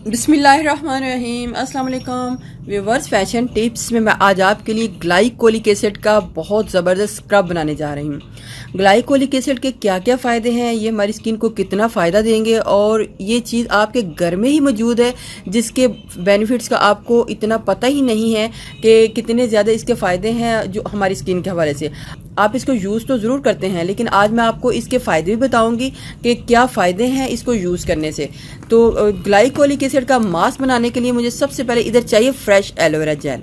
बिस्मिल्लाहिर्रहमानिर्रहीम। अस्सलाम वालेकुम व्यूअर्स, फैशन टिप्स में मैं आज आपके लिए ग्लाइकोलिक एसिड का बहुत ज़बरदस्त स्क्रब बनाने जा रही हूँ। ग्लाइकोलिक एसिड के क्या क्या फ़ायदे हैं, ये हमारी स्किन को कितना फ़ायदा देंगे और ये चीज़ आपके घर में ही मौजूद है जिसके बेनिफिट्स का आपको इतना पता ही नहीं है कि कितने ज़्यादा इसके फ़ायदे हैं जो हमारी स्किन के हवाले से। आप इसको यूज़ तो ज़रूर करते हैं, लेकिन आज मैं आपको इसके फ़ायदे भी बताऊंगी कि क्या फ़ायदे हैं इसको यूज़ करने से। तो ग्लाइकोलिक एसिड का मास्क बनाने के लिए मुझे सबसे पहले इधर चाहिए फ्रेश एलोवेरा जेल।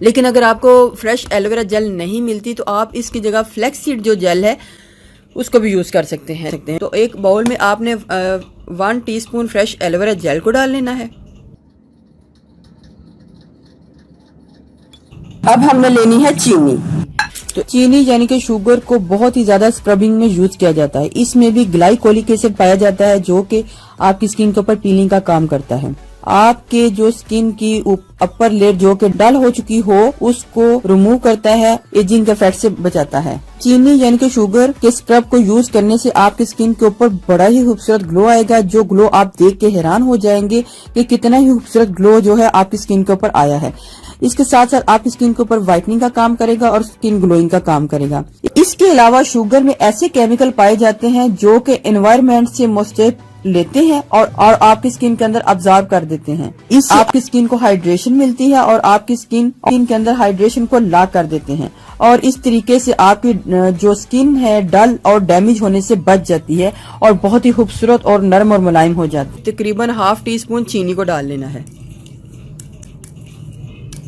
लेकिन अगर आपको फ्रेश एलोवेरा जेल नहीं मिलती तो आप इसकी जगह फ्लैक्ससीड जो जेल है उसको भी यूज़ कर सकते हैं। तो एक बाउल में आपने 1 टीस्पून फ्रेश एलोवेरा जेल को डाल लेना है। अब हमने लेनी है चीनी। तो चीनी यानी कि शुगर को बहुत ही ज्यादा स्क्रबिंग में यूज किया जाता है। इसमें भी ग्लाइकोलिक एसिड पाया जाता है जो कि आपकी स्किन के ऊपर पीलिंग का काम करता है। आपके जो स्किन की अपर लेयर जो कि डल हो चुकी हो उसको रिमूव करता है, एजिंग के इफेक्ट से बचाता है। चीनी यानी कि शुगर के स्क्रब को यूज करने से आपकी स्किन के ऊपर बड़ा ही खूबसूरत ग्लो आएगा, जो ग्लो आप देख के हैरान हो जाएंगे कि कितना ही खूबसूरत ग्लो जो है आपकी स्किन के ऊपर आया है। इसके साथ साथ आपकी स्किन के ऊपर व्हाइटनिंग का काम करेगा और स्किन ग्लोइंग का काम करेगा। इसके अलावा शुगर में ऐसे केमिकल पाए जाते हैं जो कि एनवायरनमेंट से मॉइस्चर लेते हैं और आपकी स्किन के अंदर अब्जॉर्ब कर देते हैं। इससे आपकी स्किन को हाइड्रेशन मिलती है और आपकी स्किन के अंदर हाइड्रेशन को लॉक कर देते हैं और इस तरीके से आपकी जो स्किन है डल और डैमेज होने से बच जाती है और बहुत ही खूबसूरत और नरम और मुलायम हो जाती है। तकरीबन हाफ टी स्पून चीनी को डाल लेना है।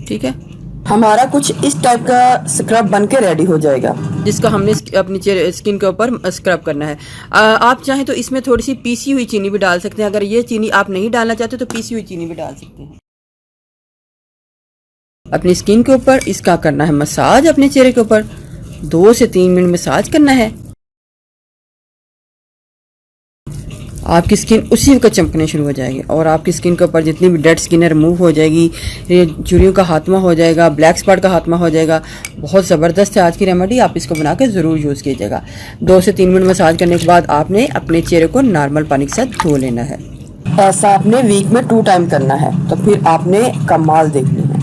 ठीक है, हमारा कुछ इस टाइप का स्क्रब बन के रेडी हो जाएगा जिसका हमने अपनी स्किन के ऊपर स्क्रब करना है। आप चाहें तो इसमें थोड़ी सी पीसी हुई चीनी भी डाल सकते हैं। अगर ये चीनी आप नहीं डालना चाहते तो पीसी हुई चीनी भी डाल सकते हैं। अपनी स्किन के ऊपर इसका करना है मसाज। अपने चेहरे के ऊपर 2 से 3 मिनट मसाज करना है। आपकी स्किन उसी वक्त चमकने शुरू हो जाएगी और आपकी स्किन के ऊपर जितनी भी डेड स्किन है रिमूव हो जाएगी, झुर्रियों का खात्मा हो जाएगा, ब्लैक स्पॉट का खात्मा हो जाएगा। बहुत ज़बरदस्त है आज की रेमेडी, आप इसको बना के ज़रूर यूज़ कीजिएगा। 2 से 3 मिनट मसाज करने के बाद आपने अपने चेहरे को नॉर्मल पानी के साथ धो लेना है। ऐसा आपने वीक में 2 टाइम करना है, तो फिर आपने कमाल देखनी।